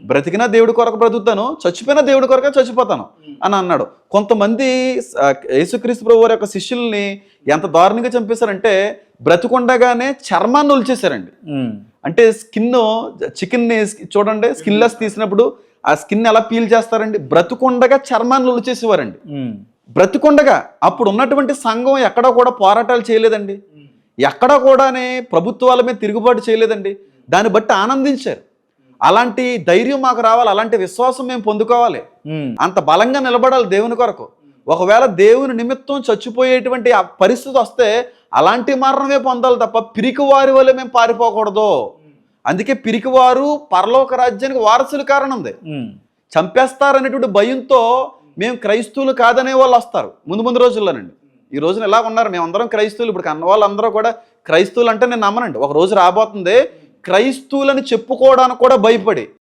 బ్రతికినా దేవుడి కొరకు బ్రతుకుతాను, చచ్చిపోయినా దేవుడి కొరకే చచ్చిపోతాను అని అన్నాడు. కొంతమంది యేసుక్రీస్తు ప్రభు వారి యొక్క శిష్యుల్ని ఎంత దారుణంగా చంపేశారంటే బ్రతికుండగానే చర్మాన్ని ఒలిచేశారండి. అంటే చికెన్ని చూడండి, స్కిన్లెస్ తీసినప్పుడు ఆ స్కిన్ ఎలా పీల్ చేస్తారండి, బ్రతికుండగా చర్మాన్ని ఒలిచేసేవారండి. బ్రతికుండగా. అప్పుడు ఉన్నటువంటి సంఘం ఎక్కడా కూడా పోరాటాలు చేయలేదండి, ఎక్కడా కూడానే ప్రభుత్వాల మీద తిరుగుబాటు చేయలేదండి. దాన్ని బట్టి ఆనందించారు. అలాంటి ధైర్యం మాకు రావాలి, అలాంటి విశ్వాసం మేము పొందుకోవాలి, అంత బలంగా నిలబడాలి దేవుని కొరకు. ఒకవేళ దేవుని నిమిత్తం చచ్చిపోయేటువంటి ఆ పరిస్థితి వస్తే అలాంటి మరణమే పొందాలి తప్ప పిరికివారి వల్ల మేము పారిపోకూడదు. అందుకే పిరికివారు పరలోక రాజ్యానికి వారసులు కారణంది. చంపేస్తారనేటువంటి భయంతో మేము క్రైస్తవులు కాదనే వాళ్ళు వస్తారు ముందు రోజుల్లోనండి. ఈ రోజున ఎలా ఉన్నారు, మేమందరం క్రైస్తవులు. ఇప్పుడు అన్న వాళ్ళందరూ కూడా క్రైస్తవులు అంటే నేను నమ్మనండి. ఒక రోజు రాబోతుంది క్రైస్తవులని చెప్పుకోవడానికి కూడా భయపడి